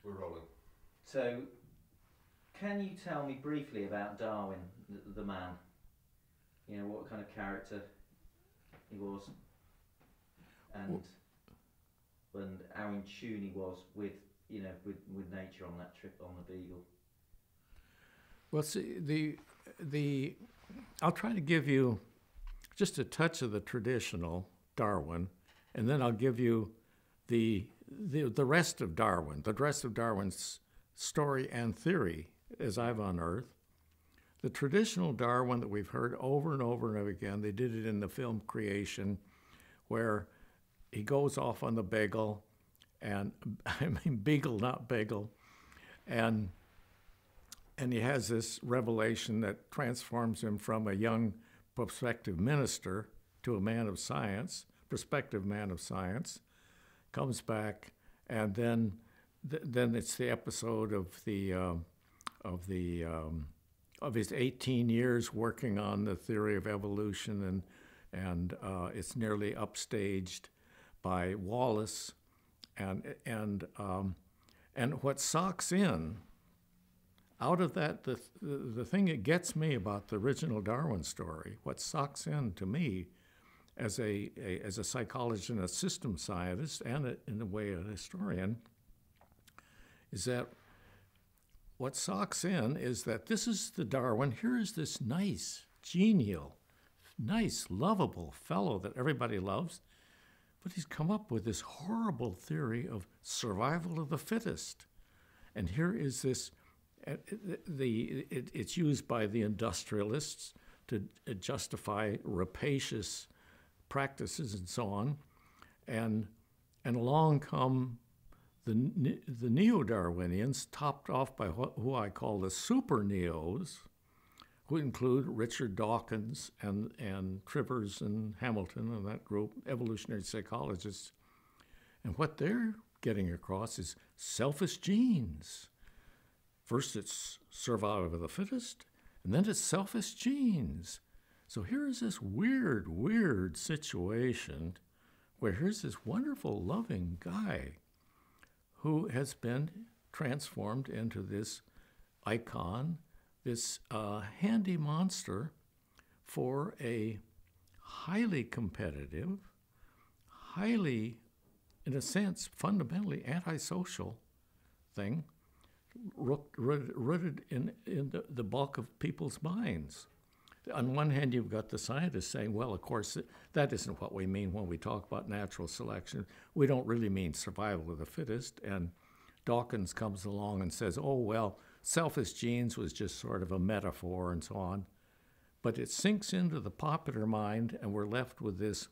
We're rolling. So, can you tell me briefly about Darwin, the man? You know, what kind of character he was, and how in tune he was with, you know, with nature on that trip on the Beagle. Well, see, I'll try to give you just a touch of the traditional Darwin, and then I'll give you the rest of Darwin, the rest of Darwin's story and theory as I've unearthed. The traditional Darwin that we've heard over and over and over again, they did it in the film Creation, where he goes off on the Beagle, and I mean Beagle, not Bagel, and he has this revelation that transforms him from a young prospective minister to a man of science, prospective man of science, comes back, and then it's the episode of his 18 years working on the theory of evolution, and it's nearly upstaged by Wallace, and what socks in out of that, the thing that gets me about the original Darwin story, what socks in to me as a psychologist and a system scientist and in a way a historian, is that what socks in is that this is the Darwin, here is this nice, genial, nice, lovable fellow that everybody loves, but he's come up with this horrible theory of survival of the fittest. And here is this, it's used by the industrialists to justify rapacious practices and so on, and along come the neo-Darwinians, topped off by who I call the super neos, who include Richard Dawkins and Trivers and Hamilton and that group, evolutionary psychologists. And what they're getting across is selfish genes. First it's survival of the fittest, and then it's selfish genes. So here's this weird situation where here's this wonderful, loving guy who has been transformed into this icon, this handy monster for a highly competitive, highly, in a sense, fundamentally antisocial thing, rooted in the bulk of people's minds. On one hand, you've got the scientists saying, well, of course, that isn't what we mean when we talk about natural selection. We don't really mean survival of the fittest. And Dawkins comes along and says, oh, well, selfish genes was just sort of a metaphor and so on. But it sinks into the popular mind, and we're left with this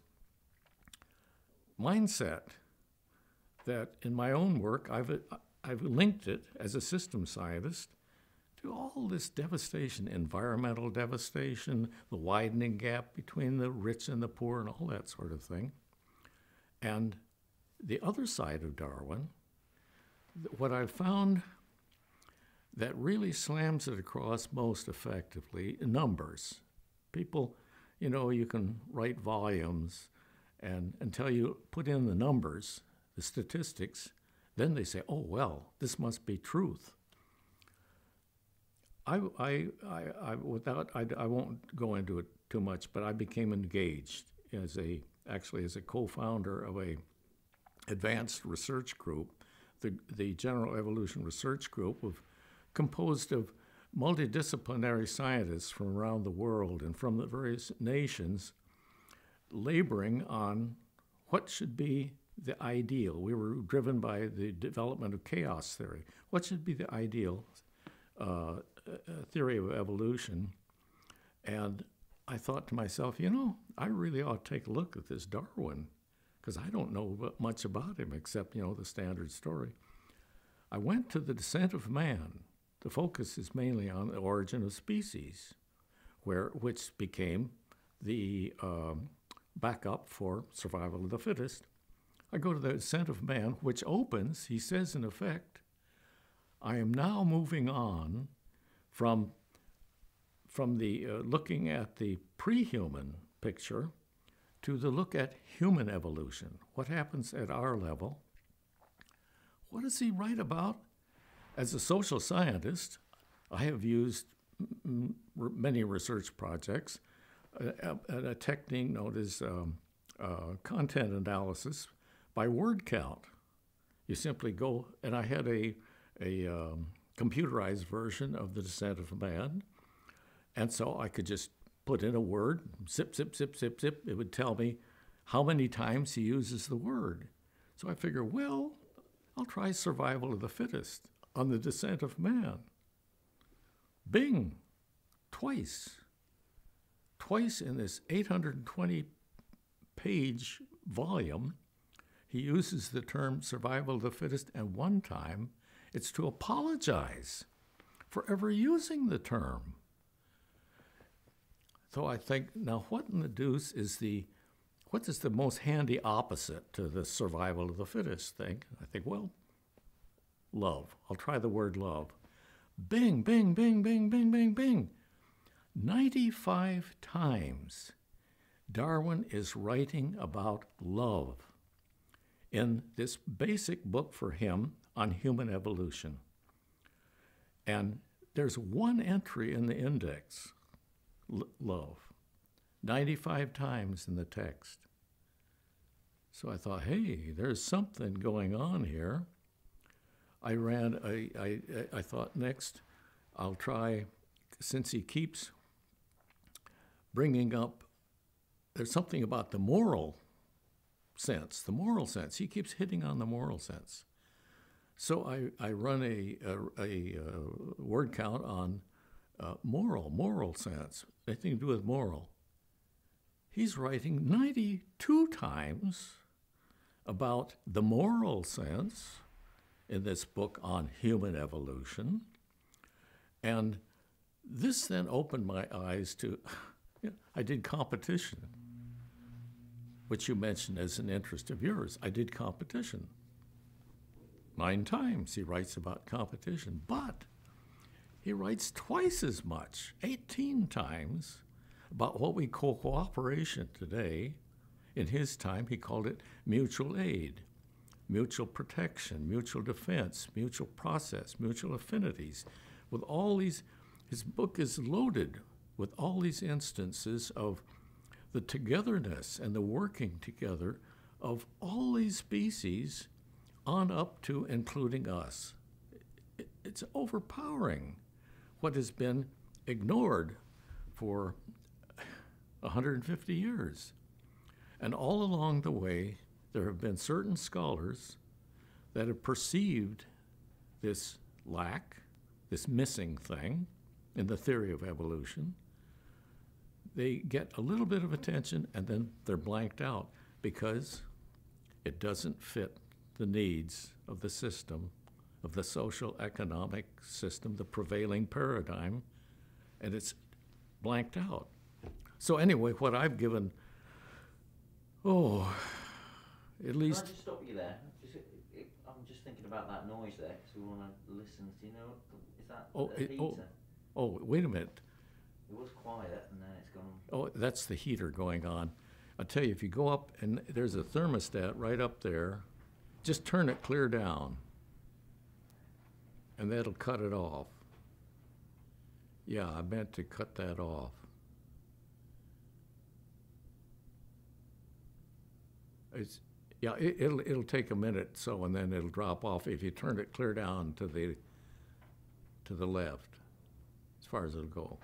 mindset that in my own work, I've linked it as a system scientist to all this devastation, environmental devastation, the widening gap between the rich and the poor and all that sort of thing. And the other side of Darwin, what I've found that really slams it across most effectively, numbers. People, you know, you can write volumes and until you put in the numbers, the statistics, then they say, oh, well, this must be truth. I won't go into it too much, but I became engaged as a co-founder of a advanced research group, the General Evolution Research Group, composed of multidisciplinary scientists from around the world and from the various nations, laboring on what should be the ideal. We were driven by the development of chaos theory. What should be the ideal theory of evolution? And I thought to myself, you know, I really ought to take a look at this Darwin, because I don't know much about him except, you know, the standard story. I went to The Descent of Man. The focus is mainly on the origin of species, which became the backup for survival of the fittest. I go to The Descent of Man, which opens, he says in effect, I am now moving on from the looking at the pre-human picture to the look at human evolution. What happens at our level? What does he write about? As a social scientist, I have used many research projects, a technique known as content analysis by word count. You simply go, and I had a computerized version of The Descent of Man, and so I could just put in a word, zip, zip, zip, zip, zip. It would tell me how many times he uses the word. So I figure, well, I'll try survival of the fittest on The Descent of Man. Bing, twice. Twice in this 820-page volume, he uses the term survival of the fittest, and one time it's to apologize for ever using the term. So I think, now what in the deuce is what is the most handy opposite to the survival of the fittest thing? I think, well, love. I'll try the word love. Bing, bing, bing, bing, bing, bing, bing. 95 times Darwin is writing about love in this basic book for him on human evolution. And there's one entry in the index, love, 95 times in the text. So I thought, hey, there's something going on here. I thought next I'll try, since he keeps bringing up, there's something about the moral sense. He keeps hitting on the moral sense. So I run a word count on moral sense, anything to do with moral. He's writing 92 times about the moral sense in this book on human evolution. And this then opened my eyes to, I did competition, which you mentioned as an interest of yours. I did competition. 9 times he writes about competition, but he writes twice as much, 18 times, about what we call cooperation today. In his time, he called it mutual aid, mutual protection, mutual defense, mutual process, mutual affinities. With all these, his book is loaded with all these instances of the togetherness and the working together of all these species on up to including us. It's overpowering what has been ignored for 150 years. And all along the way, there have been certain scholars that have perceived this lack, this missing thing in the theory of evolution. They get a little bit of attention and then they're blanked out because it doesn't fit the needs of the system, of the social economic system, the prevailing paradigm, and it's blanked out. So anyway, what I've given, at least... Can I just stop you there? I'm just thinking about that noise there, because we want to listen. Do you know, is that a heater? Wait a minute. It was quiet, and then it's gone. Oh, that's the heater going on. I'll tell you, if you go up, and there's a thermostat right up there, just turn it clear down, and that'll cut it off. Yeah, I meant to cut that off. It'll take a minute, so, and then it'll drop off if you turn it clear down to the left, as far as it'll go.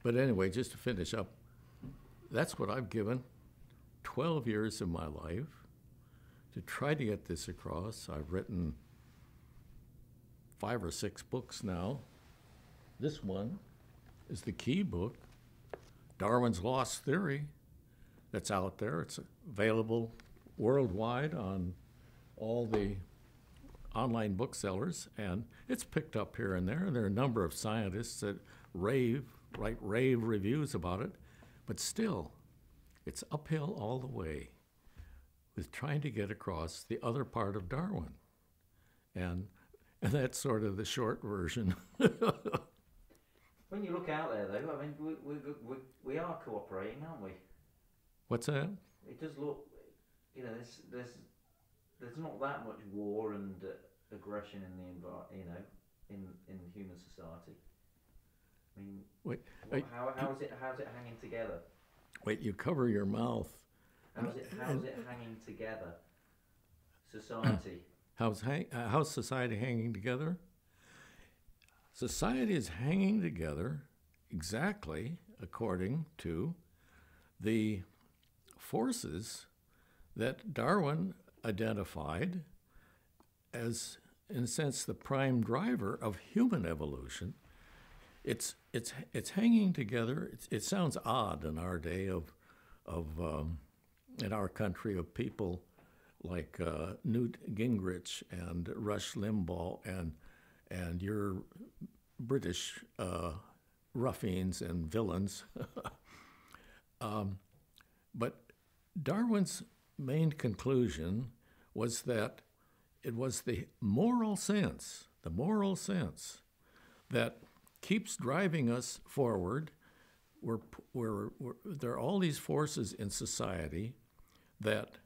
But anyway, just to finish up, that's what I've given 12 years of my life to try to get this across. I've written 5 or 6 books now. This one is the key book, Darwin's Lost Theory, that's out there. It's available worldwide on all the online booksellers, and it's picked up here and there. And there are a number of scientists that write rave reviews about it, but still, it's uphill all the way with trying to get across the other part of Darwin. And that's sort of the short version. When you look out there, though, I mean, we are cooperating, aren't we? What's that? It does look, there's there's not that much war and aggression in the in human society. I mean, Wait, how's it hanging together? wait, you cover your mouth. How's it hanging together? Society. How's society hanging together? Society is hanging together exactly according to the forces that Darwin identified as, in a sense, the prime driver of human evolution. It's hanging together. It sounds odd in our day in our country of people like Newt Gingrich and Rush Limbaugh and your British ruffians and villains. But Darwin's main conclusion was that it was the moral sense that keeps driving us forward. There are all these forces in society that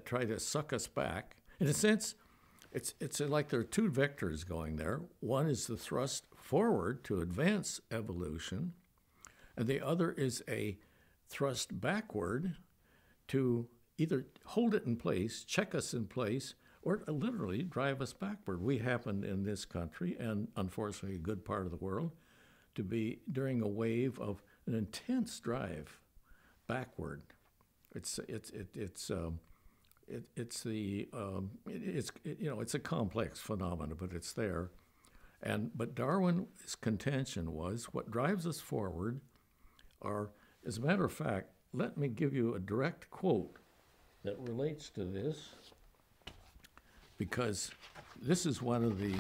try to suck us back. In a sense, it's like there are two vectors going there. One is the thrust forward to advance evolution, and the other is a thrust backward to either hold it in place, check us in place, or literally drive us backward. We happen in this country, and unfortunately a good part of the world, to be during a wave of an intense drive backward. It's a complex phenomenon, but it's there. But Darwin's contention was what drives us forward are, as a matter of fact, let me give you a direct quote that relates to this, because this is one of the,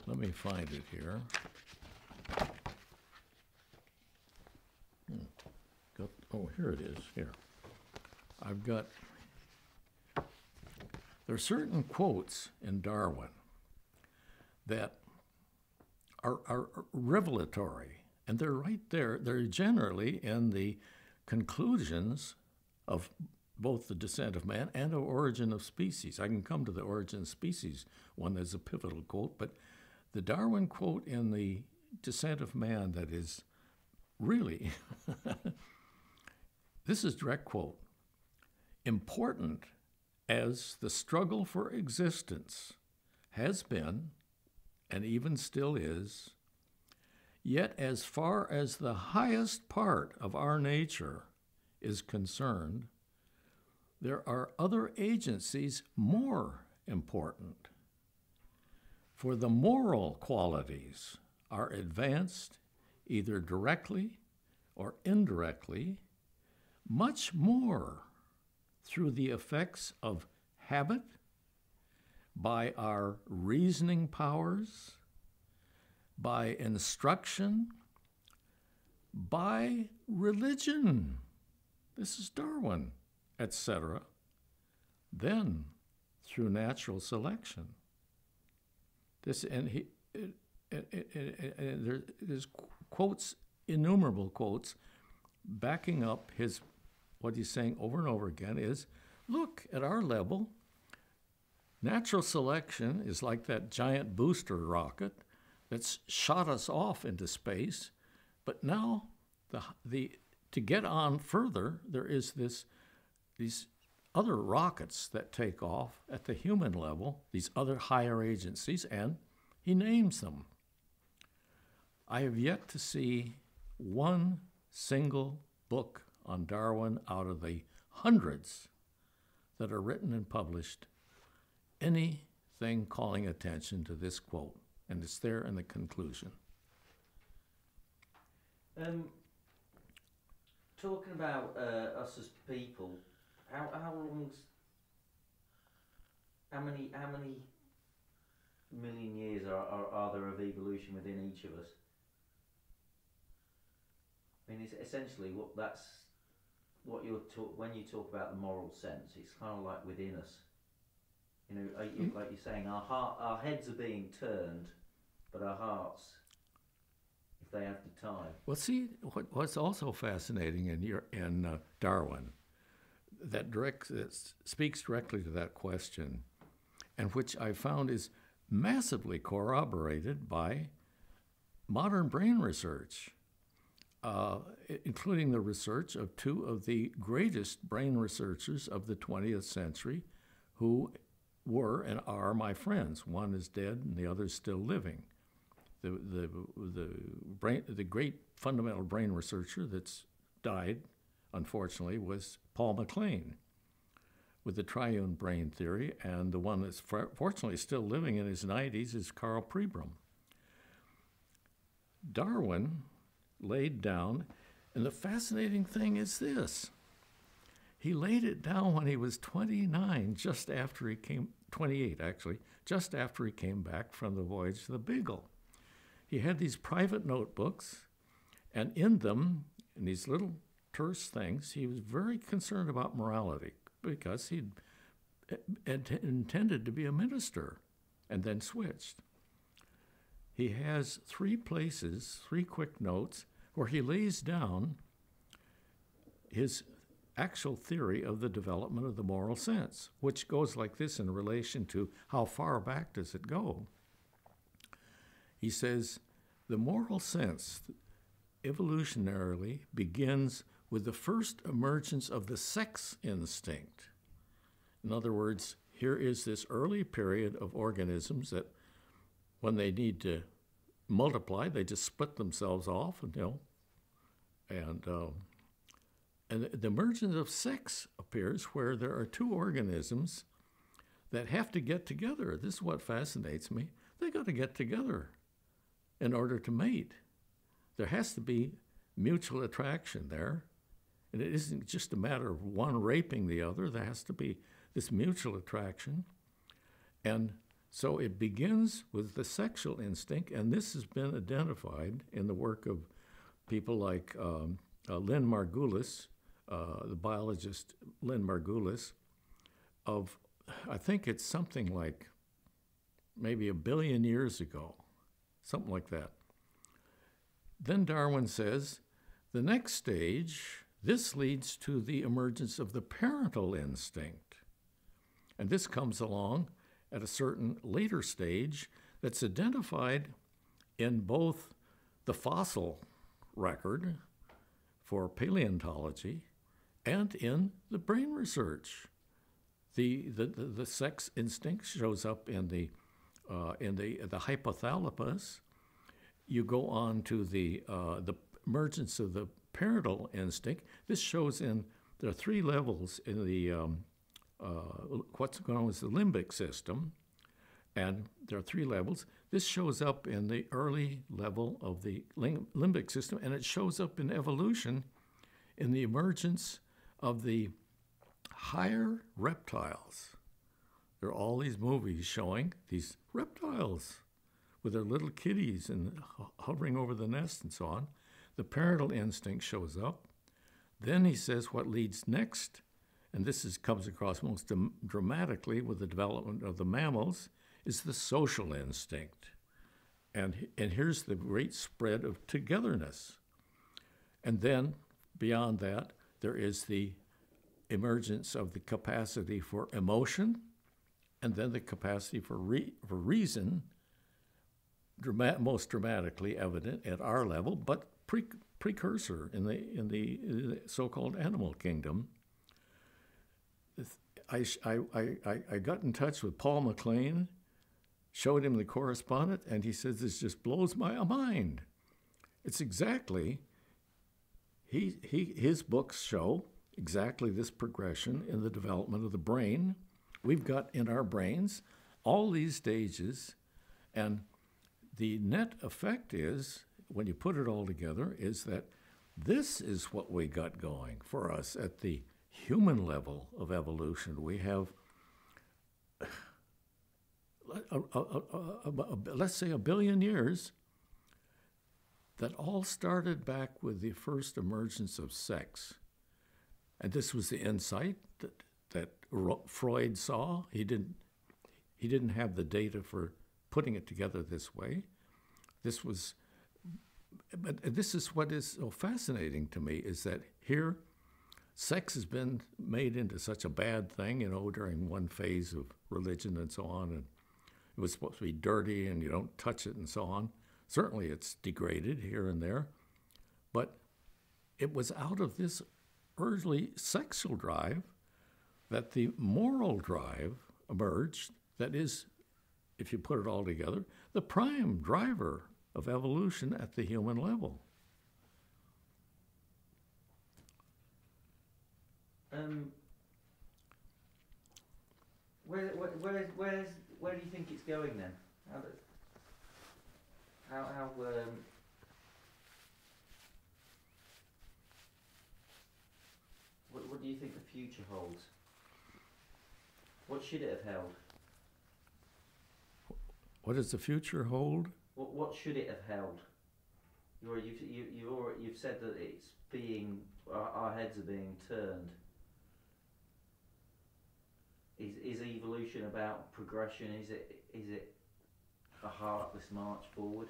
let me find it here. Oh, here it is, here. There are certain quotes in Darwin that are revelatory, and they're right there. They're generally in the conclusions of both the descent of man and the origin of species. I can come to the origin of species one as a pivotal quote, but the Darwin quote in the descent of man that is really, this is direct quote, important as the struggle for existence has been, and even still is, yet as far as the highest part of our nature is concerned, there are other agencies more important. For the moral qualities are advanced either directly or indirectly, much more through the effects of habit, by our reasoning powers, by instruction, by religion, this is Darwin, etc., then through natural selection. There's quotes, innumerable quotes, backing up what he's saying over and over again is, look, at our level, natural selection is like that giant booster rocket that's shot us off into space, but now to get on further, there is these other rockets that take off at the human level, these other higher agencies, and he names them. I have yet to see one single book on Darwin out of the hundreds that are written and published, anything calling attention to this quote, and it's there in the conclusion. Talking about us as people, how many million years are there of evolution within each of us? I mean, it's essentially what when you talk about the moral sense, it's kind of like within us. You know, like you're saying, our heads are being turned, but our hearts, if they have the time. Well, see, what's also fascinating in Darwin, that speaks directly to that question, and which I found is massively corroborated by modern brain research, including the research of two of the greatest brain researchers of the 20th century, who were and are my friends. One is dead and the other is still living. The great fundamental brain researcher that's died, unfortunately, was Paul MacLean with the triune brain theory, and the one that's fortunately still living in his 90s is Carl Pribram. Darwin laid down, and the fascinating thing is this: he laid it down when he was 29, 28 actually, just after he came back from the voyage of the Beagle. He had these private notebooks, and in them, in these little terse things, he was very concerned about morality because he'd intended to be a minister and then switched. He has 3 places, 3 quick notes, where he lays down his actual theory of the development of the moral sense, which goes like this in relation to how far back does it go. He says, the moral sense evolutionarily begins with the first emergence of the sex instinct. In other words, here is this early period of organisms that when they need to multiply, they just split themselves off, and the emergence of sex appears where there are 2 organisms that have to get together. This is what fascinates me. They got to get together in order to mate. There has to be mutual attraction there. And it isn't just a matter of one raping the other. There has to be this mutual attraction. And so it begins with the sexual instinct, and this has been identified in the work of people like Lynn Margulis, the biologist Lynn Margulis, of, I think it's something like maybe 1 billion years ago, something like that. Then Darwin says, the next stage, this leads to the emergence of the parental instinct. And this comes along at a certain later stage that's identified in both the fossil record for paleontology and in the brain research. The sex instinct shows up in the hypothalamus. You go on to the emergence of the parental instinct. This shows there are 3 levels in the what's known as the limbic system, and there are 3 levels. This shows up in the early level of the limbic system, and it shows up in evolution in the emergence of the higher reptiles. There are all these movies showing these reptiles with their little kitties and hovering over the nest and so on. The parental instinct shows up. Then he says what leads next, and this comes across most dramatically with the development of the mammals, is the social instinct. And here's the great spread of togetherness. And then beyond that, there is the emergence of the capacity for emotion, and then the capacity for reason, most dramatically evident at our level, but precursor in the so-called animal kingdom. I got in touch with Paul MacLean, showed him the correspondent, and he says, this just blows my mind. It's exactly, his books show exactly this progression in the development of the brain. We've got in our brains all these stages, and the net effect is, when you put it all together, is that this is what we got going for us at the human level of evolution. We have, let's say, 1 billion years that all started back with the first emergence of sex. And this was the insight that Freud saw. He didn't have the data for putting it together this way. But this is what is so fascinating to me, is that here sex has been made into such a bad thing, you know, during one phase of religion and so on, and it was supposed to be dirty and you don't touch it and so on. Certainly it's degraded here and there, but it was out of this early sexual drive that the moral drive emerged, that is, if you put it all together, the prime driver of evolution at the human level. Where do you think it's going then? What do you think the future holds? What should it have held? What does the future hold? What should it have held? You've said that it's being, our heads are being turned. Is evolution about progression? Is it a heartless march forward?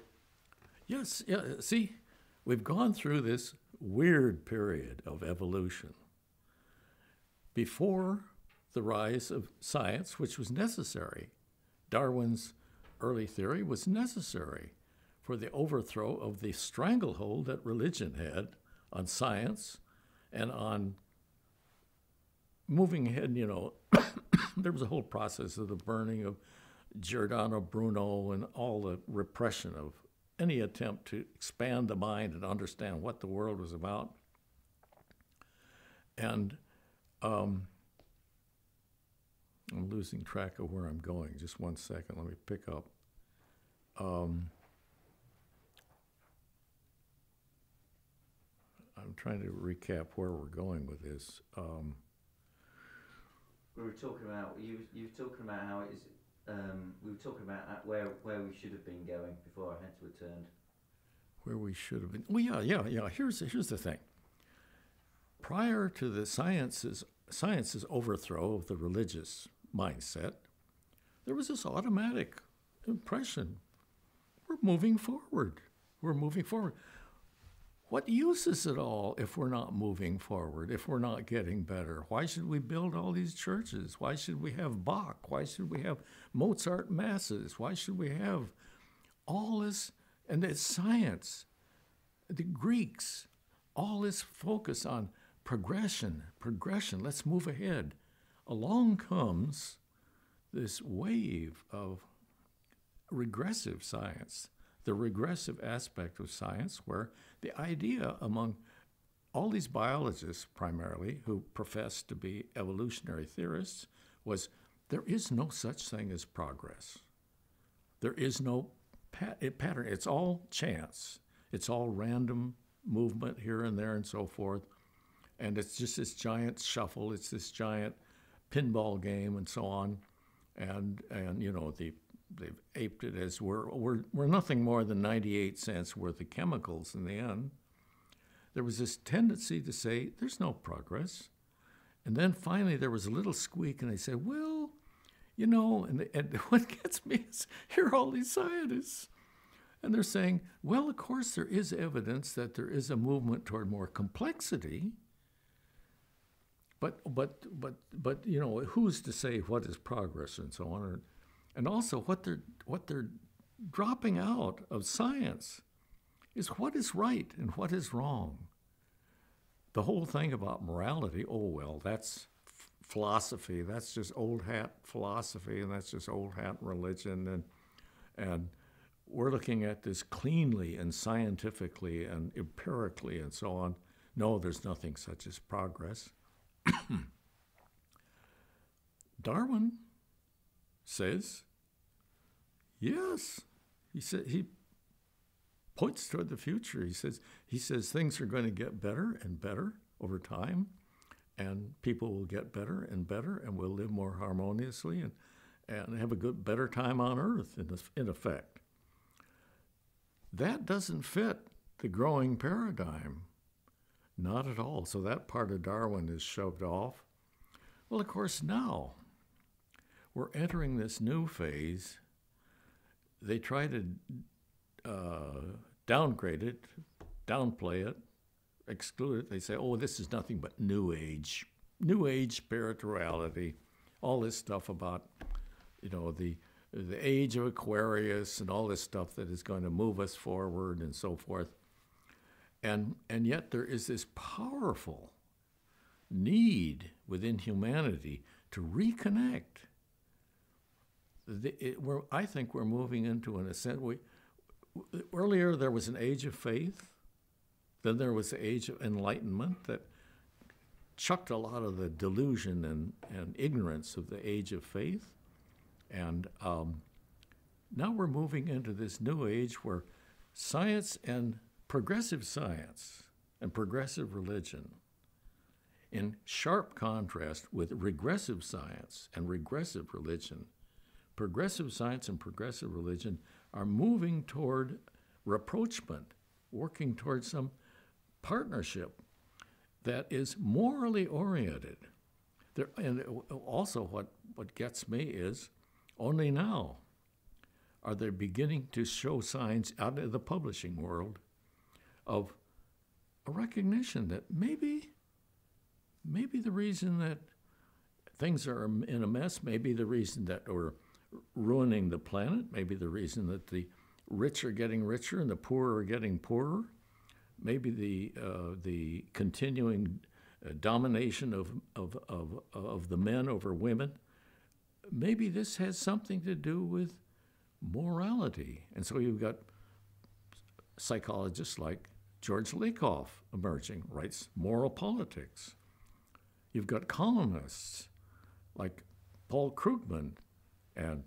Yes, yeah. See, we've gone through this weird period of evolution before the rise of science, which was necessary. Darwin's early theory was necessary for the overthrow of the stranglehold that religion had on science and on moving ahead, you know. There was a whole process of the burning of Giordano Bruno and all the repression of any attempt to expand the mind and understand what the world was about. And I'm losing track of where I'm going. Just one second, let me pick up. I'm trying to recap where we're going with this. We were talking about, you were talking about how it is, we were talking about where we should have been going before our heads were turned. Where we should have been. Well, yeah. Here's the thing. Prior to the science's overthrow of the religious mindset, there was this automatic impression: we're moving forward. We're moving forward. What use is it all if we're not moving forward, if we're not getting better? Why should we build all these churches? Why should we have Bach? Why should we have Mozart masses? Why should we have all this? And it's science, the Greeks, all this focus on progression. Let's move ahead. Along comes this wave of regressive science, the regressive aspect of science, where the idea among all these biologists primarily who profess to be evolutionary theorists was there is no such thing as progress. There is no pattern. It's all chance. It's all random movement here and there and so forth. And it's just this giant shuffle. It's this giant pinball game and so on. And you know, they've aped it as we're nothing more than 98 cents worth of chemicals in the end. There was this tendency to say, there's no progress. And then finally there was a little squeak and they said, well, you know, and what gets me is here are all these scientists. And they're saying, well, of course there is evidence that there is a movement toward more complexity. But you know, who's to say what is progress and so on? And also what they're dropping out of science is what is right and what is wrong. The whole thing about morality, oh well, that's philosophy. That's just old hat philosophy, and that's just old hat religion. And we're looking at this cleanly and scientifically and empirically and so on. No, there's nothing such as progress. Darwin says, yes. He points toward the future. He says things are going to get better and better over time, and people will get better and better, and we'll live more harmoniously and have a better time on Earth, in effect. That doesn't fit the growing paradigm. Not at all. So that part of Darwin is shoved off. Well, of course, now we're entering this new phase. They try to downgrade it, downplay it, exclude it. They say, oh, this is nothing but New Age spirituality, all this stuff about, the age of Aquarius and all this stuff that is going to move us forward and so forth. And yet there is this powerful need within humanity to reconnect. I think we're moving into an ascent. Earlier there was an age of faith, then there was the age of enlightenment that chucked a lot of the delusion and ignorance of the age of faith. And now we're moving into this new age where science and progressive religion, in sharp contrast with regressive science and regressive religion, progressive science and progressive religion are moving toward rapprochement, working towards some partnership that is morally oriented. And also what gets me is only now are they beginning to show signs out of the publishing world of a recognition that maybe the reason that things are in a mess, maybe the reason that we're ruining the planet, maybe the reason that the rich are getting richer and the poor are getting poorer, maybe the continuing domination of the men over women, maybe this has something to do with morality. And so you've got psychologists like George Lakoff emerging, writes moral politics. You've got columnists like Paul Krugman and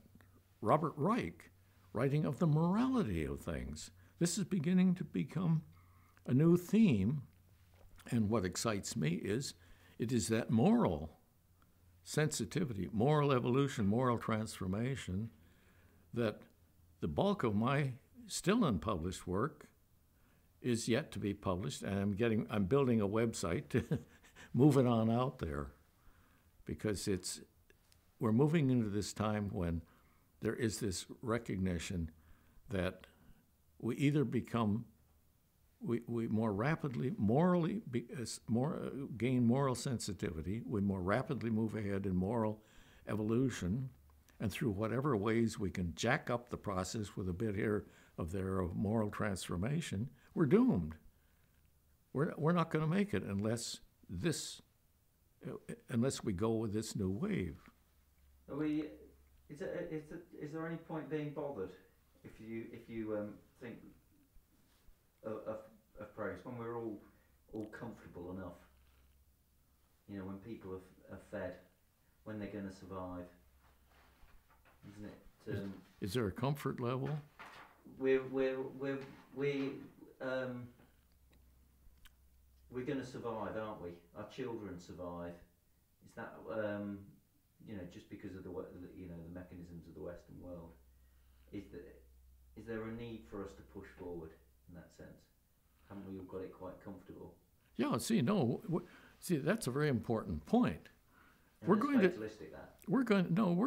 Robert Reich writing of the morality of things. This is beginning to become a new theme, and what excites me is it is that moral sensitivity, moral evolution, moral transformation that the bulk of my still unpublished work is yet to be published, and I'm building a website to move it on out there, because we're moving into this time when there is this recognition that we either become we more rapidly gain moral sensitivity, we more rapidly move ahead in moral evolution, and through whatever ways we can jack up the process with a bit here of moral transformation, we're doomed. We're not going to make it unless we go with this new wave. Is there any point being bothered if you think of progress when we're all comfortable enough? When people have fed, when they're going to survive, isn't it? Is there a comfort level? We're going to survive, aren't we? Our children survive. Is that just because of the mechanisms of the Western world? Is there a need for us to push forward in that sense? Haven't we all got it quite comfortable? Yeah. That's a very important point. And we're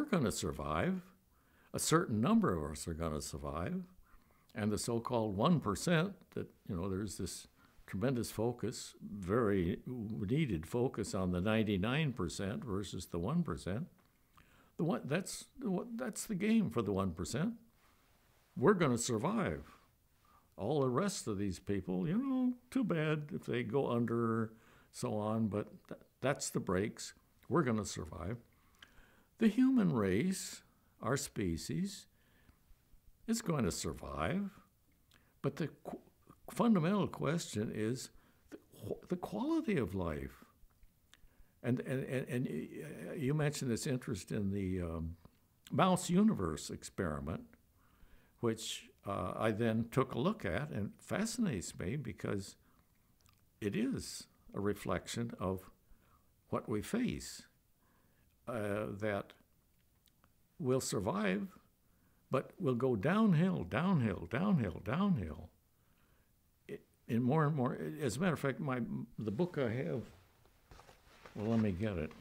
going to survive. A certain number of us are going to survive, and the so-called 1% that there's this tremendous focus, very needed focus on the 99% versus the 1%. That's the game for the 1%. We're going to survive. All the rest of these people, too bad if they go under, so on, but that's the breaks. We're going to survive. The human race, our species, is going to survive, but the fundamental question is the quality of life. And you mentioned this interest in the mouse universe experiment, which I then took a look at, and fascinates me because it is a reflection of what we face, that we'll survive, but we'll go downhill, downhill, downhill, downhill. In more and more, as a matter of fact, the book I have, well, let me get it.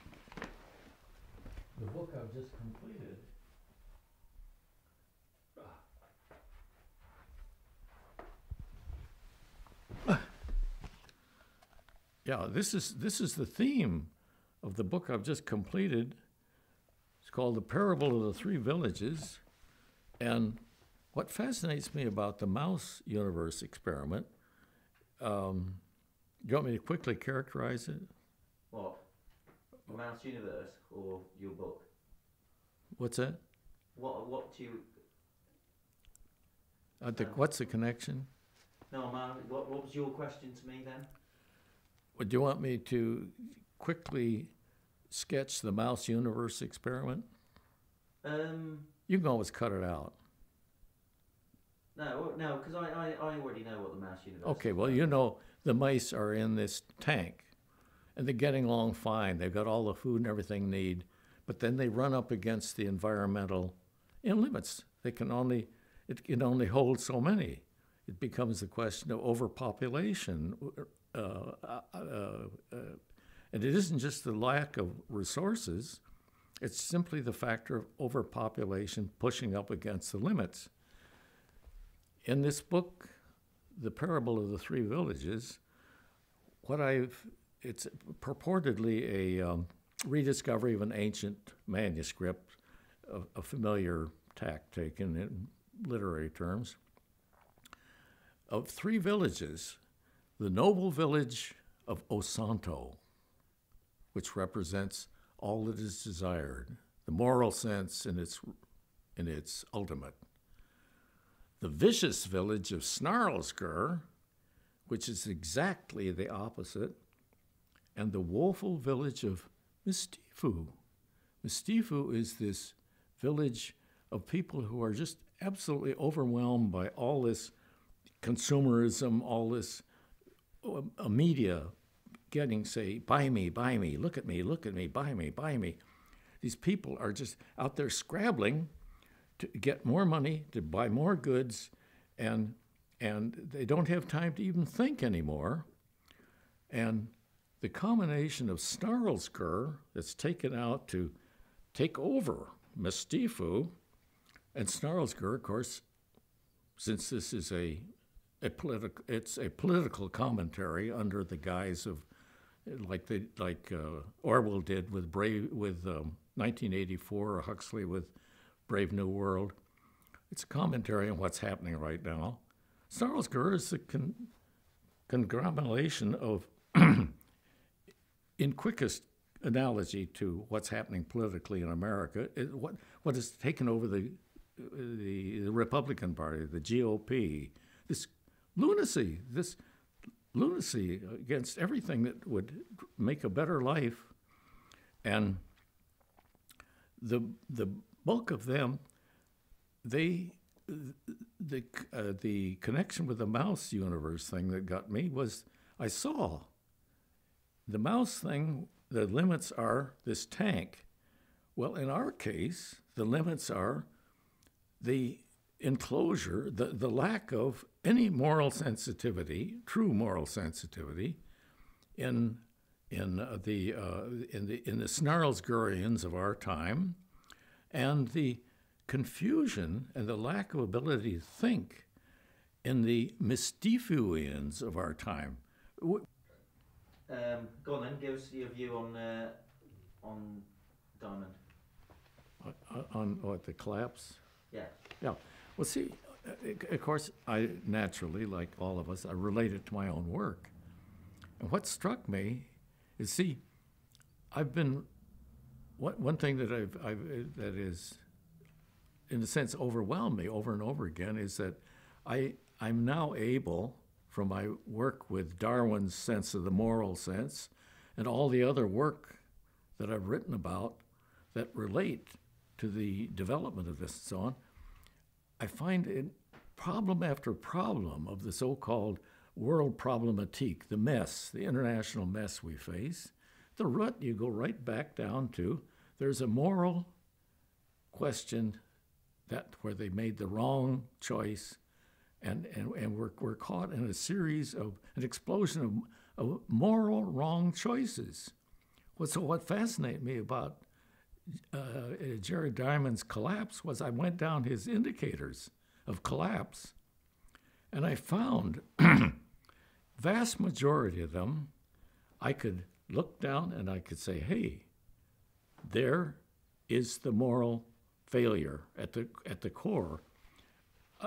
The book I've just completed. Yeah, this is the theme of the book I've just completed. It's called The Parable of the Three Villages. And what fascinates me about the mouse universe experiment, do you want me to quickly characterize it? What? The mouse universe or your book? What's that? What do you... What's the connection? No, man, what was your question to me then? Would you want me to quickly sketch the mouse universe experiment? You can always cut it out. No, because I already know what the mouse universe is. Okay, well, you know the mice are in this tank, and they're getting along fine. They've got all the food and everything they need, but then they run up against the environmental limits. It can only hold so many. It becomes a question of overpopulation. And it isn't just the lack of resources, it's simply the factor of overpopulation pushing up against the limits. In this book, The Parable of the Three Villages, it's purportedly a rediscovery of an ancient manuscript, a familiar tack taken in literary terms, of three villages: the noble village of Osanto, which represents all that is desired, the moral sense in its ultimate; the vicious village of Snarlsgur, which is exactly the opposite; and the woeful village of Mistifu. Mistifu is this village of people who are just absolutely overwhelmed by all this consumerism, all this media getting, say, buy me, look at me, buy me. These people are just out there scrabbling to get more money, to buy more goods, and they don't have time to even think anymore. And the combination of Snarlsgur that's taken out to take over Mistifu, and Snarlsgur, of course, since this is it's a political commentary under the guise of, like Orwell did with 1984, or Huxley with Brave New World. It's a commentary on what's happening right now. Snarlsgur is a conglomeration of, in quickest analogy to what's happening politically in America, what has taken over the Republican Party, the GOP, this lunacy against everything that would make a better life. And the bulk of them, the connection with the mouse universe thing that got me was, I saw the mouse thing, the limits are this tank. Well, in our case, the limits are the enclosure, the lack of any moral sensitivity, true moral sensitivity, in the Snarlsgurians of our time, and the confusion and the lack of ability to think in the Mistifuians of our time. Go on then, give us your view on Diamond. On what, the collapse? Yeah. Yeah. Well, see, of course, I naturally, like all of us, I related to my own work. And what struck me is, see, I've been, one thing that that is, in a sense, overwhelmed me over and over again is that I'm now able, from my work with Darwin's sense of the moral sense and all the other work that I've written about that relate to the development of this and so on, I find it problem after problem of the so-called world problematique, the mess, the international mess we face. The root, you go right back down to, there's a moral question where they made the wrong choice, and we're caught in a series of, an explosion of moral wrong choices. So what fascinated me about Jared Diamond's collapse was I went down his indicators of collapse, and I found vast majority of them I could look down and I could say, hey, there is the moral failure at the core.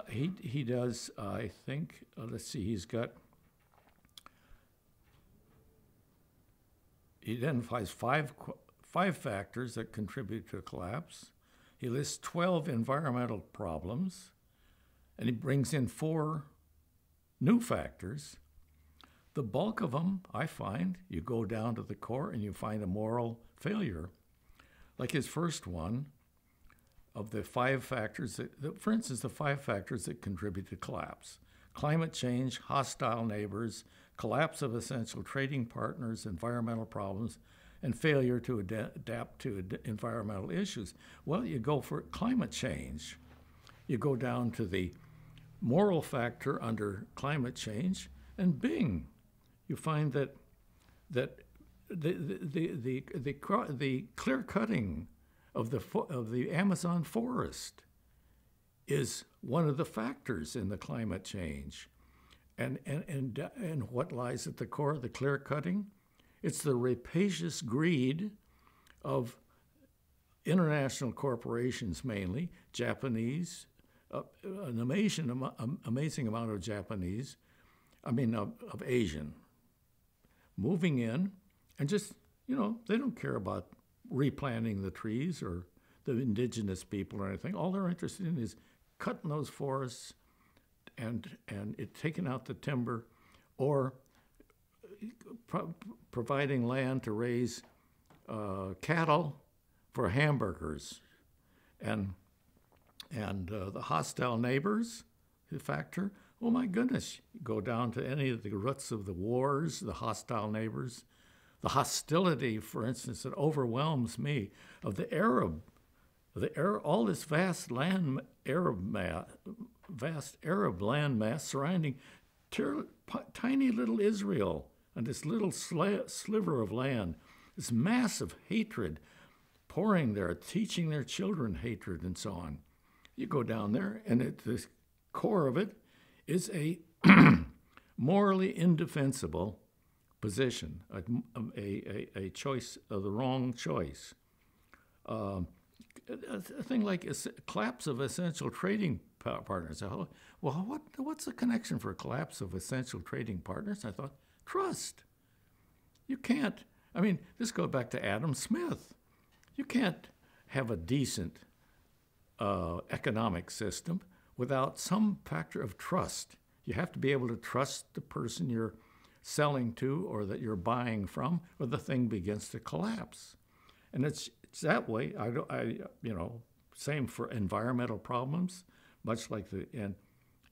He does, I think, let's see, he identifies five factors that contribute to collapse. He lists 12 environmental problems, and he brings in 4 new factors. The bulk of them, I find, you go down to the core and you find a moral failure. Like his first one, of the 5 factors, for instance, the 5 factors that contribute to collapse: climate change, hostile neighbors, collapse of essential trading partners, environmental problems, and failure to adapt to environmental issues. Well, you go for climate change. You go down to the moral factor under climate change, and bing, you find that the clear cutting of the Amazon forest is one of the factors in the climate change. And what lies at the core of the clear cutting? It's the rapacious greed of international corporations, mainly Japanese, an amazing amount of Japanese, of Asian, moving in and just, they don't care about replanting the trees or the indigenous people or anything. All they're interested in is cutting those forests and taking out the timber, or providing land to raise cattle for hamburgers. And the hostile neighbors factor, oh my goodness, you go down to any of the roots of the wars, the hostile neighbors, the hostility, for instance, that overwhelms me of the Arab, all this vast Arab land mass surrounding tiny little Israel and this little sliver of land, this massive hatred pouring there, teaching their children hatred and so on. You go down there, and at the core of it is a morally indefensible position, a choice, the wrong choice. A thing like a collapse of essential trading partners. Well, what's the connection for a collapse of essential trading partners? I thought, trust. You can't, this goes back to Adam Smith. You can't have a decent economic system without some factor of trust. You have to be able to trust the person you're selling to or that you're buying from, or the thing begins to collapse. And it's that way. Same for environmental problems, much like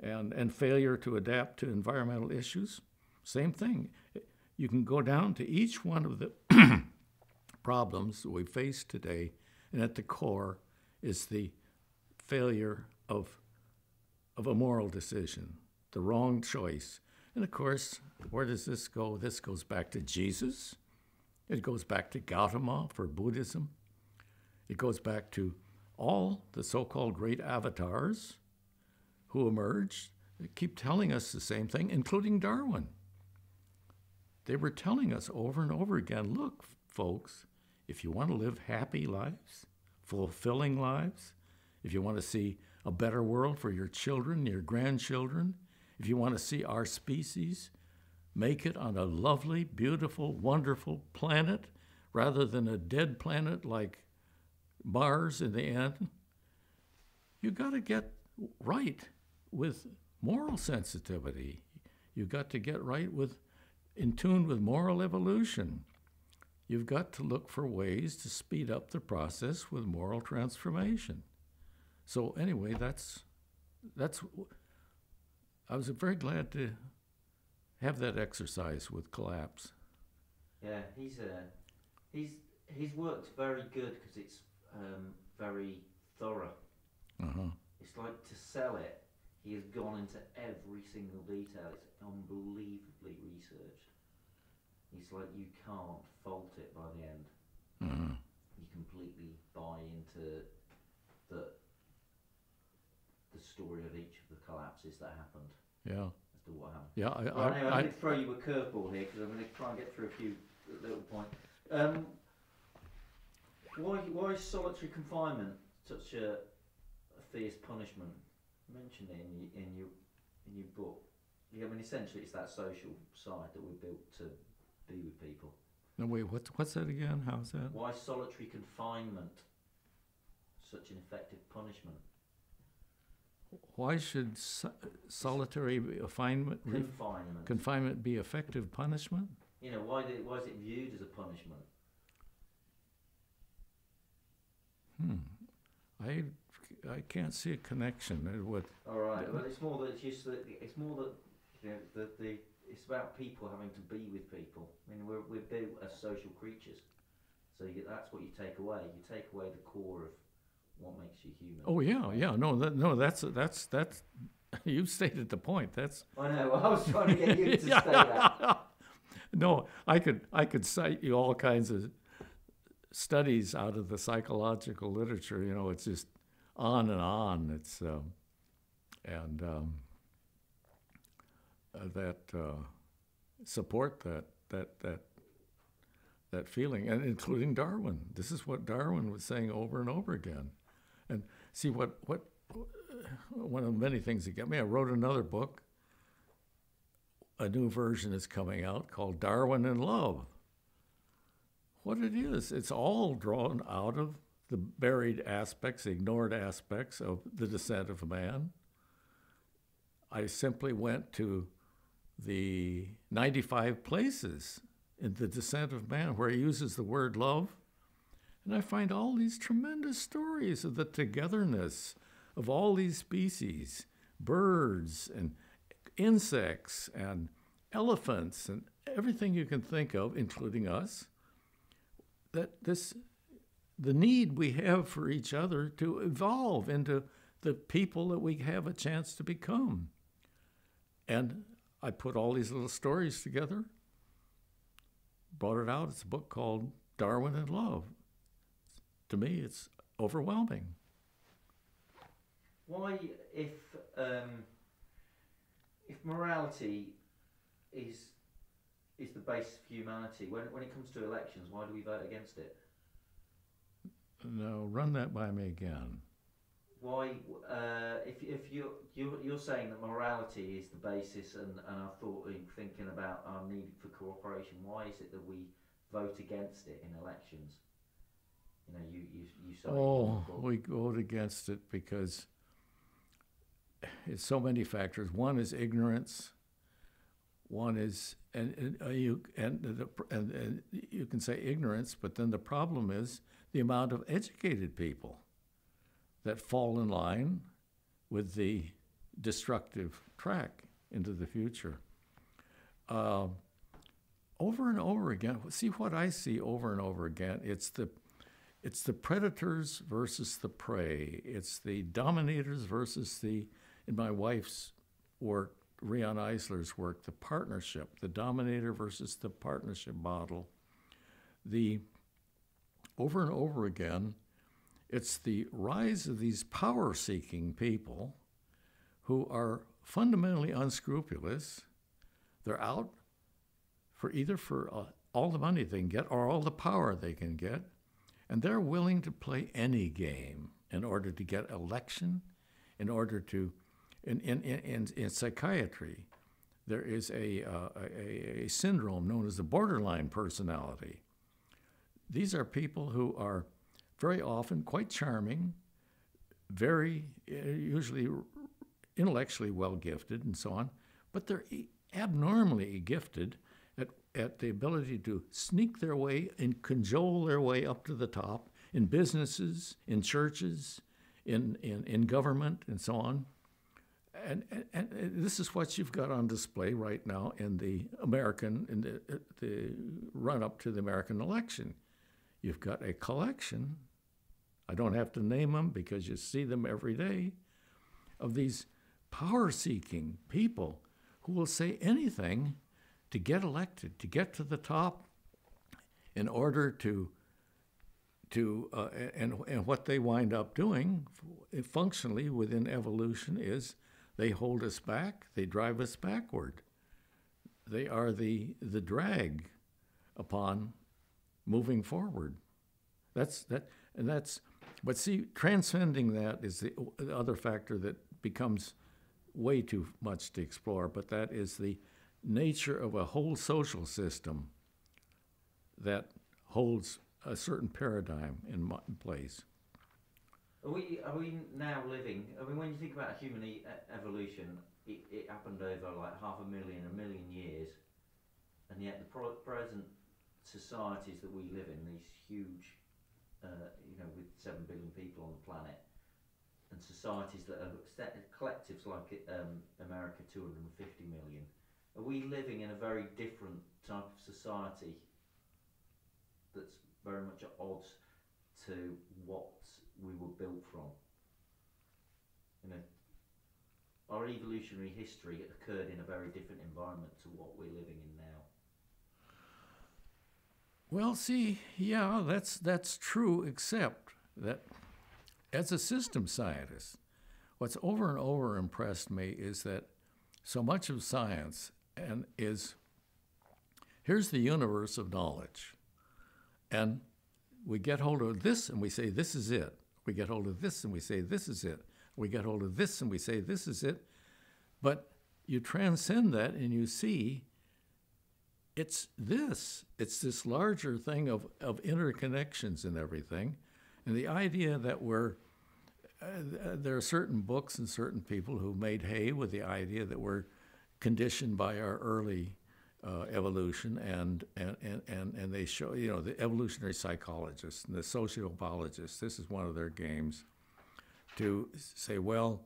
and failure to adapt to environmental issues. Same thing. You can go down to each one of the problems that we face today, and at the core is the failure of a moral decision, the wrong choice. And of course, where does this go? This goes back to Jesus. It goes back to Gautama for Buddhism. It goes back to all the so-called great avatars who emerged. They keep telling us the same thing, including Darwin. They were telling us over and over again, look, folks, if you want to live happy lives, fulfilling lives, if you want to see a better world for your children, your grandchildren, if you want to see our species make it on a lovely, beautiful, wonderful planet rather than a dead planet like Mars in the end, you got to get right with moral sensitivity. You got to get right in tune with moral evolution. You've got to look for ways to speed up the process with moral transformation. So anyway, that's. I was very glad to have that exercise with collapse. Yeah, he's work's very good because it's very thorough. Uh-huh. It's like, to sell it, he has gone into every single detail. It's unbelievably researched. It's like you can't fault it by the end. Uh-huh. You completely buy into the story of each of the collapses that happened. Yeah. As to what happened. Yeah. Anyway, I'm going to throw you a curveball here because I'm going to try and get through a few little point. Why is solitary confinement such a fierce punishment? You mentioned it in your book. Yeah, I mean, essentially, it's that social side that we're built to be with people. No, wait, what's that again? How's that? Why is solitary confinement such an effective punishment? Why should solitary confinement be effective punishment? You know, why is it viewed as a punishment? I can't see a connection with. All right. Well, it's more that it's more that you know it's about people having to be with people. I mean, we're built as social creatures, so that's what you take away. You take away the core of what makes you human. Oh yeah. No, that's you stated the point. That's. I know. I was trying to get you to say that. No, I could cite you all kinds of studies out of the psychological literature. You know, it's just on and on. It's that support that feeling, and including Darwin. This is what Darwin was saying over and over again. And see what one of the many things that get me. I wrote another book. A new version is coming out called Darwin in Love. What it is, it's all drawn out of the buried aspects, ignored aspects of the descent of man. I simply went to the 95 places in the descent of man where he uses the word love, and I find all these tremendous stories of the togetherness of all these species, birds and insects and elephants and everything you can think of, including us, that the need we have for each other to evolve into the people that we have a chance to become. And I put all these little stories together, brought it out. It's a book called Darwin in Love. To me, it's overwhelming. Why, if morality is the basis of humanity, when it comes to elections, why do we vote against it? No, run that by me again. Why, if you're saying that morality is the basis, and I thought in thinking about our need for cooperation, why is it that we vote against it in elections? You know, you say. Oh, we vote against it because it's so many factors. One is ignorance. One is, and you can say ignorance, but then the problem is the amount of educated people that fall in line with the destructive track into the future. Over and over again, see what I see over and over again. It's the predators versus the prey. It's the dominators versus in my wife's work, Rian Eisler's work, the partnership, the dominator versus the partnership model. Over and over again, it's the rise of these power-seeking people who are fundamentally unscrupulous. They're out for either all the money they can get or all the power they can get, and they're willing to play any game in order to get election, in order to, in psychiatry, there is a syndrome known as the borderline personality. These are people who are very often quite charming, very usually intellectually well gifted and so on, but they're abnormally gifted at the ability to sneak their way and cajole their way up to the top in businesses, in churches, in government, and so on. And this is what you've got on display right now in the run-up to the American election. You've got a collection, I don't have to name them because you see them every day, of these power-seeking people who will say anything to get elected, to get to the top, in order to and what they wind up doing functionally within evolution is they hold us back, they drive us backward. They are the drag upon moving forward. But see, transcending that is the other factor that becomes way too much to explore, but that is the nature of a whole social system that holds a certain paradigm in place. Are we now living, I mean, when you think about human evolution, it happened over like 500,000, 1 million years, and yet the present societies that we live in, these huge, with 7 billion people on the planet, and societies that are collectives like America, 250 million, are we living in a very different type of society that's very much at odds to what we were built from? Our evolutionary history occurred in a very different environment to what we're living in now. Well, see, yeah, that's true, except that as a system scientist, what's over and over impressed me is that so much of science here's the universe of knowledge, and we get hold of this and we say this is it. We get hold of this and we say this is it. We get hold of this and we say this is it. But you transcend that and you see it's this larger thing of interconnections and everything. And the idea that there are certain books and certain people who made hay with the idea that we're conditioned by our early evolution, and they show, the evolutionary psychologists and the sociobiologists, this is one of their games, to say, well,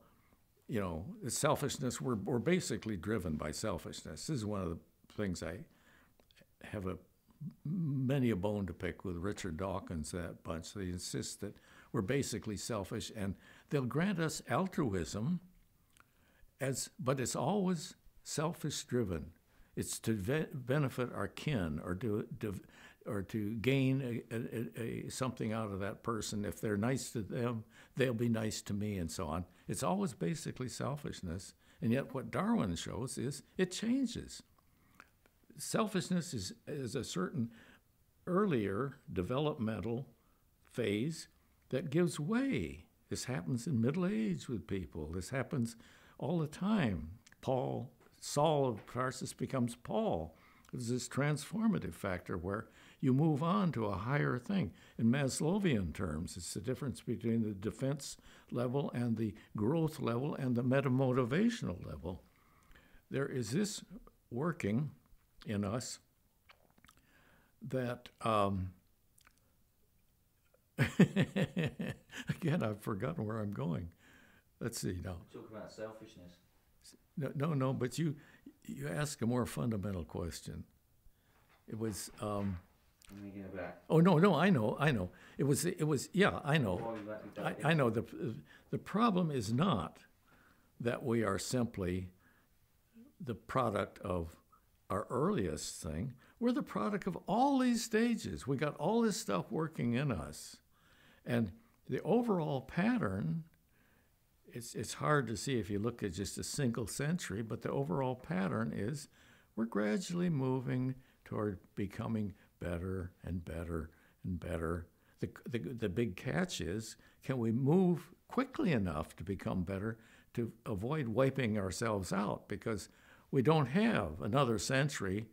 the selfishness, we're basically driven by selfishness. This is one of the things I have many a bone to pick with Richard Dawkins, that bunch. They insist that we're basically selfish, and they'll grant us altruism, but it's always selfish-driven. It's to benefit our kin, or to gain something out of that person. If they're nice to them, they'll be nice to me, and so on. It's always basically selfishness. And yet what Darwin shows is it changes. Selfishness is a certain earlier developmental phase that gives way. This happens in middle age with people. This happens all the time. Saul of Tarsus becomes Paul. There's this transformative factor where you move on to a higher thing. In Maslowian terms, it's the difference between the defense level and the growth level and the metamotivational level. There is this working in us that, again, I've forgotten where I'm going. Let's see now. Talk about selfishness. No, but you ask a more fundamental question. It was. Let me go back. Oh no, I know. It was. Yeah, I know. I know. The problem is not that we are simply the product of our earliest thing. We're the product of all these stages. We got all this stuff working in us, and the overall pattern. It's hard to see if you look at just a single century, but the overall pattern is we're gradually moving toward becoming better and better and better. The big catch is, can we move quickly enough to become better to avoid wiping ourselves out? Because we don't have another century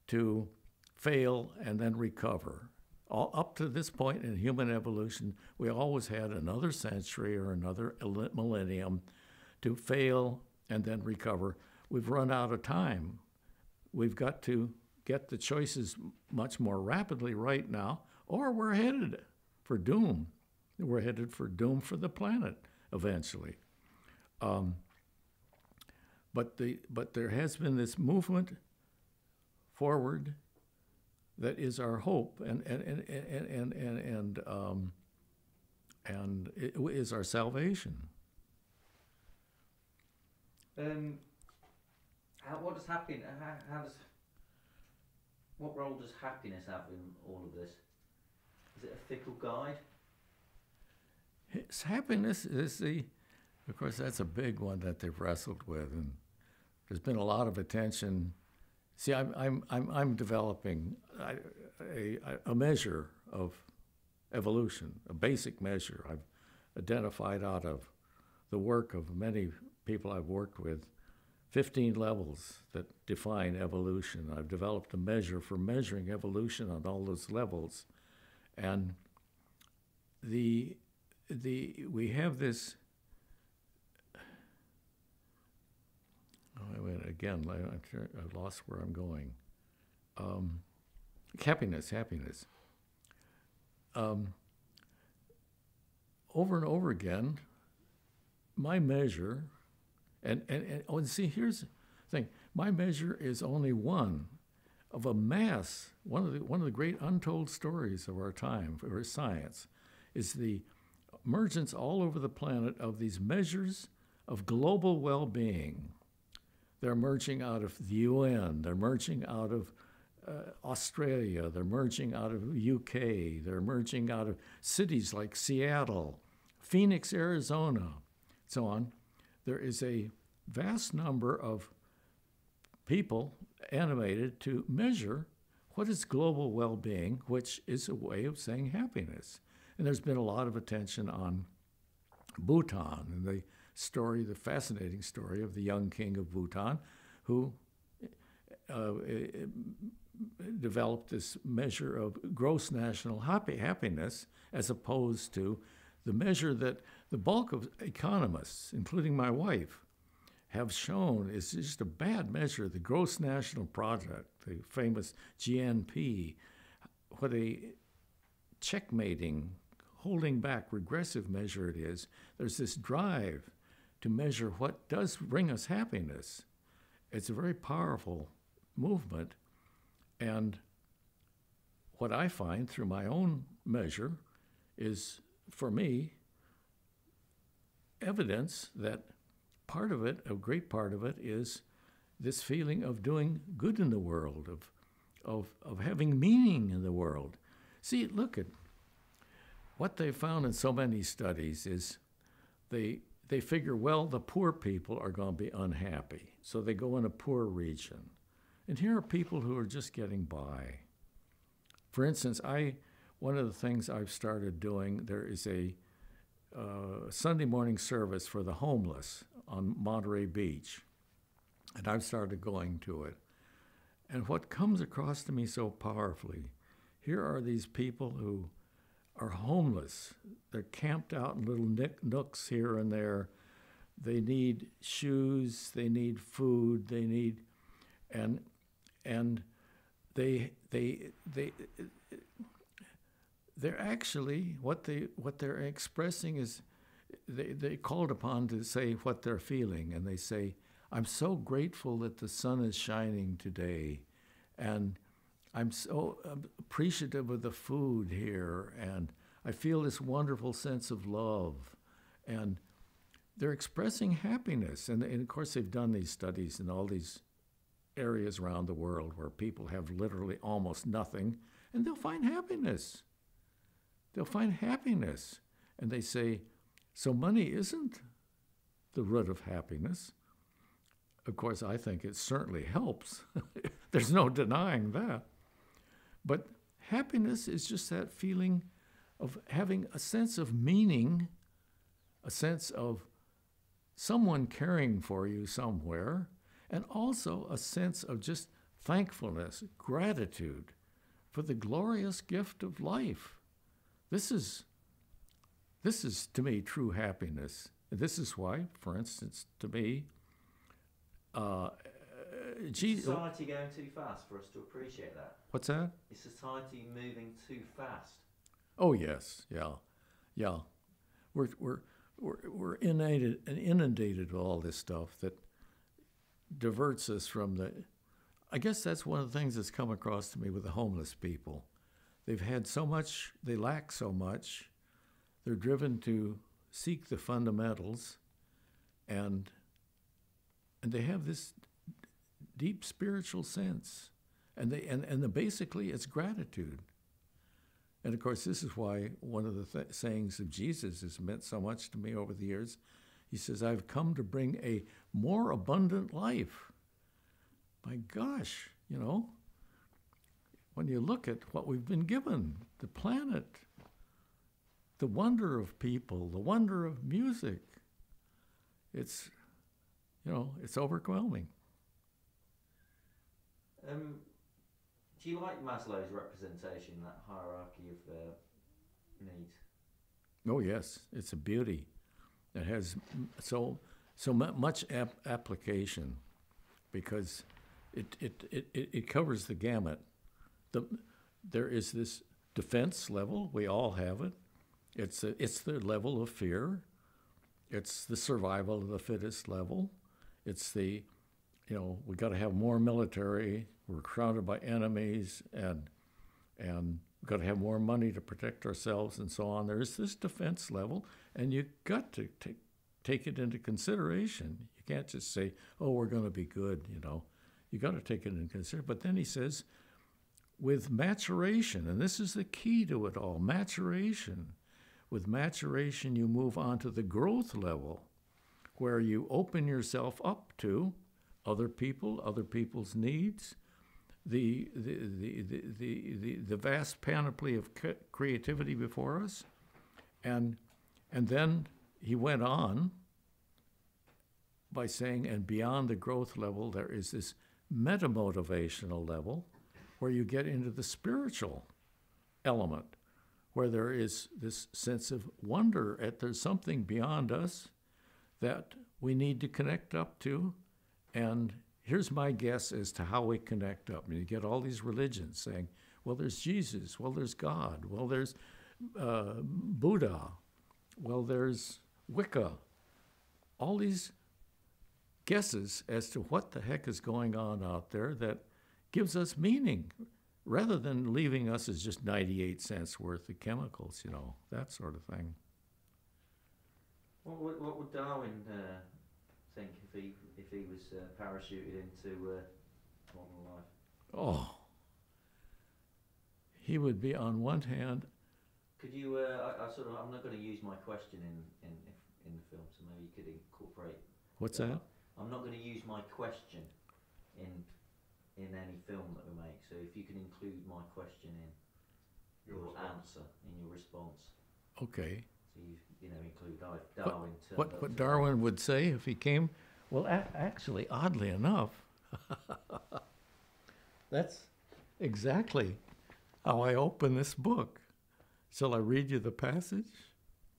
to fail and then recover. Up to this point in human evolution, we always had another century or another millennium to fail and then recover. We've run out of time. We've got to get the choices much more rapidly right now, or we're headed for doom. We're headed for doom for the planet eventually. But there has been this movement forward that is our hope, and it is our salvation. What role does happiness have in all of this? Is it a fickle guide? Happiness is of course, that's a big one that they've wrestled with, and there's been a lot of attention See, I'm developing a measure of evolution, a basic measure I've identified out of the work of many people I've worked with, 15 levels that define evolution. I've developed a measure for measuring evolution on all those levels. And we have this, again, I lost where I'm going. Happiness. Over and over again, my measure, and see, here's the thing. My measure is only one of a mass. One of the great untold stories of our time, for science, is the emergence all over the planet of these measures of global well-being. They're emerging out of the UN. They're emerging out of Australia. They're emerging out of UK. They're emerging out of cities like Seattle, Phoenix, Arizona, so on. There is a vast number of people animated to measure what is global well-being, which is a way of saying happiness. And there's been a lot of attention on Bhutan and the fascinating story of the young king of Bhutan, who developed this measure of gross national happiness, as opposed to the measure that the bulk of economists, including my wife, have shown is just a bad measure. The gross national product, the famous GNP, what a checkmating, holding back, regressive measure it is. There's this drive to measure what does bring us happiness. It's a very powerful movement. And what I find through my own measure is, for me, evidence that part of it, a great part of it, is this feeling of doing good in the world, of having meaning in the world. See, look at what they found in so many studies is they figure, well, the poor people are going to be unhappy, so they go in a poor region. And here are people who are just getting by. For instance, one of the things I've started doing, there is a Sunday morning service for the homeless on Monterey Beach, and I've started going to it. And what comes across to me so powerfully, here are these people who are homeless. They're camped out in little nooks here and there. They need shoes, they need food, they need, and they're actually, what they're expressing is, they called upon to say what they're feeling, and they say, I'm so grateful that the sun is shining today, and I'm so appreciative of the food here, and I feel this wonderful sense of love. And they're expressing happiness. And of course, they've done these studies in all these areas around the world where people have literally almost nothing, and they'll find happiness. They'll find happiness. And they say, so money isn't the root of happiness. Of course, I think it certainly helps. There's no denying that. But happiness is just that feeling of having a sense of meaning, a sense of someone caring for you somewhere, and also a sense of just thankfulness, gratitude for the glorious gift of life. This is to me true happiness. This is why, for instance, to me, Is society going too fast for us to appreciate that? What's that? Is society moving too fast? Oh yes, yeah. We're inundated with all this stuff that diverts us from the. I guess that's one of the things that's come across to me with the homeless people. They've had so much, they lack so much. They're driven to seek the fundamentals, and they have this deep spiritual sense, and basically it's gratitude. And of course, this is why one of the sayings of Jesus has meant so much to me over the years. He says, I've come to bring a more abundant life. My gosh, You know, when you look at what we've been given, the planet, the wonder of people, the wonder of music, it's, you know, it's overwhelming. Do you like Maslow's representation, that hierarchy of needs? Oh yes, it's a beauty. It has so much application because it covers the gamut. There is this defense level. We all have it. It's the level of fear. It's the survival of the fittest level. It's the, you know, we got to have more military. We're surrounded by enemies, and we've got to have more money to protect ourselves, and so on. There's this defense level, and you got to take it into consideration. You can't just say, "Oh, we're going to be good," you know. You got to take it into consideration. But then he says, with maturation, and this is the key to it all, maturation. With maturation, you move on to the growth level, where you open yourself up to other people, other people's needs, the vast panoply of creativity before us, and then he went on by saying, and beyond the growth level, there is this metamotivational level, where you get into the spiritual element, where there is this sense of wonder at there's something beyond us that we need to connect up to. And here's my guess as to how we connect up. And you get all these religions saying, well, there's Jesus, well, there's God, well, there's Buddha, well, there's Wicca. All these guesses as to what the heck is going on out there that gives us meaning, rather than leaving us as just 98 cents worth of chemicals, you know, that sort of thing. What would Darwin think if he was parachuted into modern life? Oh, he would be on one hand. Could you? I'm not going to use my question in the film, so maybe you could incorporate. What's that? I'm not going to use my question in any film that we make. So if you can include my question in your answer, in your response. Okay. So you include Darwin. What Darwin would say if he came? Well, actually, oddly enough, that's exactly how I open this book. Shall I read you the passage?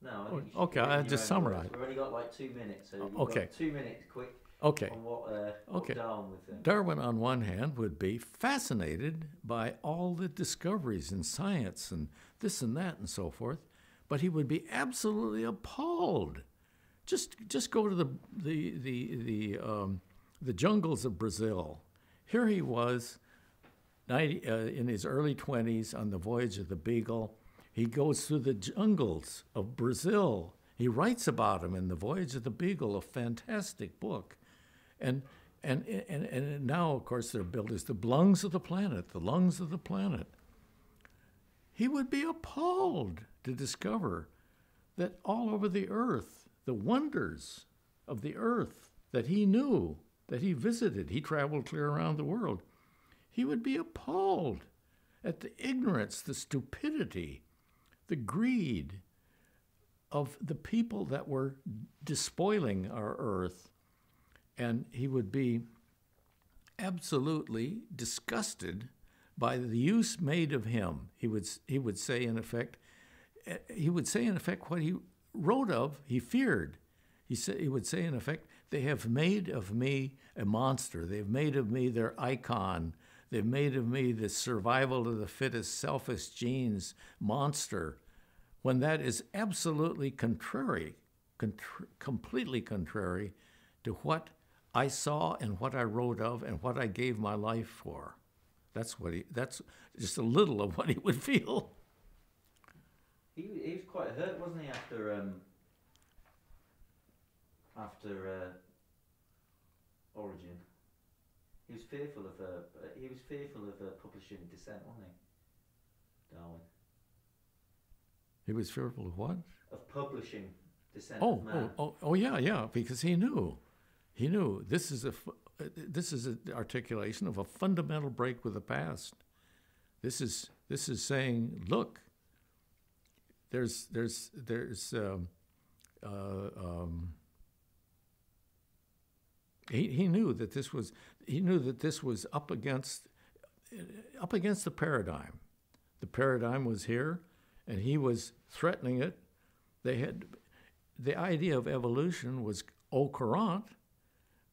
No. Okay, I'll just summarize. We've only got like 2 minutes, so you've okay. got 2 minutes, quick. Okay. On what Darwin would think. Darwin, on one hand, would be fascinated by all the discoveries in science and this and that and so forth, but he would be absolutely appalled. Just go to the jungles of Brazil. Here he was, in his early 20s, on the voyage of the Beagle. He goes through the jungles of Brazil. He writes about him in The Voyage of the Beagle, a fantastic book. And now, of course, they're billed as the lungs of the planet, the lungs of the planet. He would be appalled to discover that all over the earth, the wonders of the earth that he knew, that he visited, he traveled clear around the world, he would be appalled at the ignorance, the stupidity, the greed of the people that were despoiling our earth. And he would be absolutely disgusted by the use made of him. He would say in effect what he wrote of, he feared. He would say in effect, they have made of me a monster. They've made of me their icon. They've made of me the survival of the fittest, selfish genes monster, when that is absolutely contrary, completely contrary to what I saw and what I wrote of and what I gave my life for. That's just a little of what he would feel. He was quite hurt, wasn't he, after Origin? He was fearful of publishing Descent, wasn't he, Darwin? He was fearful of what? Of publishing Descent of Man. Yeah, because he knew this is this is an articulation of a fundamental break with the past. This is saying, look, he knew that this was up against the paradigm. The paradigm was here, and he was threatening it. The idea of evolution was au courant,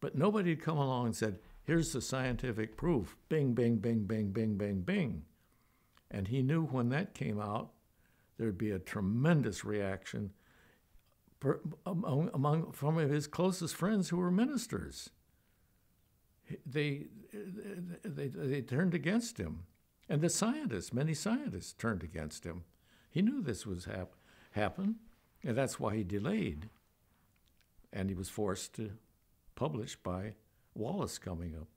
but nobody had come along and said, here's the scientific proof. Bing, bing, bing, bing, bing, bing, bing. And he knew when that came out, there'd be a tremendous reaction among some of his closest friends who were ministers. They turned against him. And the scientists, many scientists turned against him. He knew this was happen, and that's why he delayed. And he was forced to publish by Wallace coming up.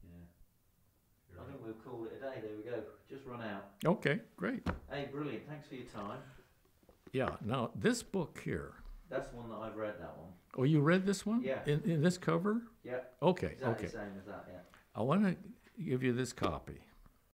Yeah. I think we'll call it a day. There we go. Just run out. Okay, great. Hey, brilliant. Thanks for your time. Yeah, now this book here. That's one that I've read, that one. Oh, you read this one? Yeah. In this cover? Yeah. Okay, Exactly okay. the same as that, yeah. I want to give you this copy.